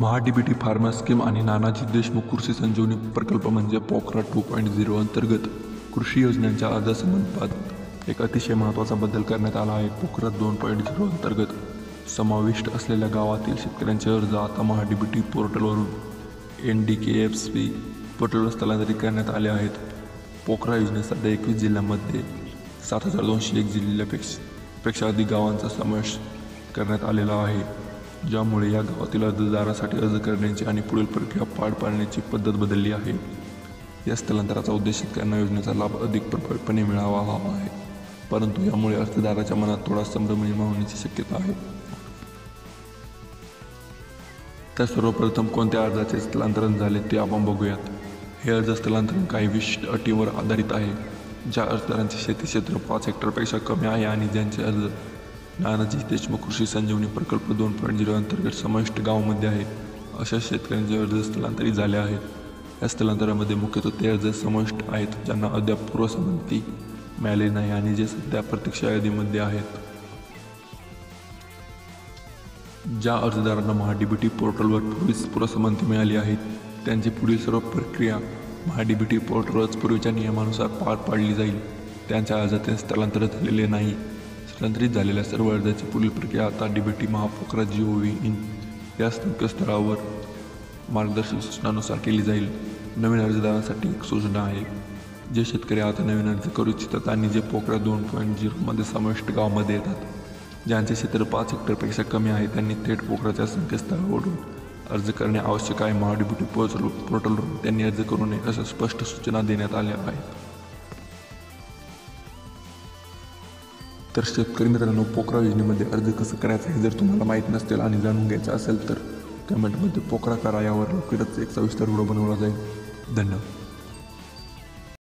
महा-डी-बी-टी farmer scheme आणि नानाजी देशमुख कृषी संजीवनी प्रकल्प म्हणजे पोखरा 2.0 अंतर्गत कृषी योजनांच्या अर्जासंबंधात एक अतिशय महत्त्वाचा बदल करण्यात आला आहे. पोखरा 2.0 अंतर्गत समाविष्ट असलेल्या गावातील शेतकऱ्यांचे अर्ज आता महा-डी-बी-टी पोर्टलवरून NDKFSP पोर्टलवर स्थलांतरित करण्यात आले आहेत. पोखरा योजनेत सध्या 21 जिल्ह्यांमध्ये 7,201 जिल्ह्यापेक्षा अधिक गावांचा समावेश करण्यात आलेला आहे, ज्यामुळे या गावातील अर्जदारासाठी अर्ज करण्याची आणि पुढील प्रक्रिया पार पाडण्याची पद्धत बदलली आहे. या स्थलांतराचा उद्देश शेतकऱ्यांना योजनेचा लाभ अधिक प्रभावीपणे मिळावा हा आहे, परंतु यामुळे अर्जदाराच्या मनात थोडा संभ्रम निर्माण होण्याची शक्यता आहे. तर सर्वप्रथम कोणत्या अर्जाचे स्थलांतरण झाले ते आपण बघूयात. हे अर्ज स्थलांतरण काही विशिष्ट अटींवर आधारित आहे. ज्या अर्जदारांचे शेती क्षेत्र 5 हेक्टरपेक्षा कमी आहे आणि ज्यांचे अर्ज नानाजी देशमुख कृषी संजीवनी प्रकल्प 2.0 अंतर्गत समाविष्ट गावामध्ये आहे, अशा शेतकऱ्यांचे अर्ज स्थलांतरित झाले आहेत. या स्थलांतरामध्ये मुख्यतः ते अर्ज समाविष्ट आहेत ज्यांना अद्याप पूर्वसंमती मिळाली नाही आणि जे सध्या प्रतीक्षा यादीमध्ये आहेत. ज्या अर्जदारांना महा-डी-बी-टी पोर्टलवर पूर्वीच पूर्वसंमती मिळाली आहे, त्यांची पुढील सर्व प्रक्रिया महा-डी-बी-टी पोर्टलवरच पूर्वीच्या नियमानुसार पार पाडली जाईल. त्यांच्या अर्जाचे स्थलांतरित झालेले नाही. स्थलांतरित झालेल्या सर्व अर्जाची पुढील प्रक्रिया आता डी-बी-टी महापोखरा.gov.in या संकेतस्थळावर मार्गदर्शक सूचनांनुसार केली जाईल. नवीन अर्जदारांसाठी एक सूचना आहे. जे शेतकरी आता नवीन अर्ज करू इच्छितात आणि जे पोखरा 2.0 मध्ये समाविष्ट गावामध्ये येतात, ज्यांचे क्षेत्र 5 हेक्टरपेक्षा कमी आहे, त्यांनी थेट पोखराच्या संकेतस्थळावरून अर्ज करणे आवश्यक आहे. महा-डी-बी-टी पोर्टलवरून त्यांनी अर्ज करू नये अशा स्पष्ट सूचना देण्यात आल्या आहेत. तर शेतकरी मित्रांनो, पोखरा योजनेमध्ये अर्ज कसं करायचं हे जर तुम्हाला माहीत नसेल आणि जाणून घ्यायचं असेल तर कमेंटमध्ये पोखरा करा यावर लवकरच एक सविस्तर व्हिडिओ बनवला जाईल. धन्यवाद.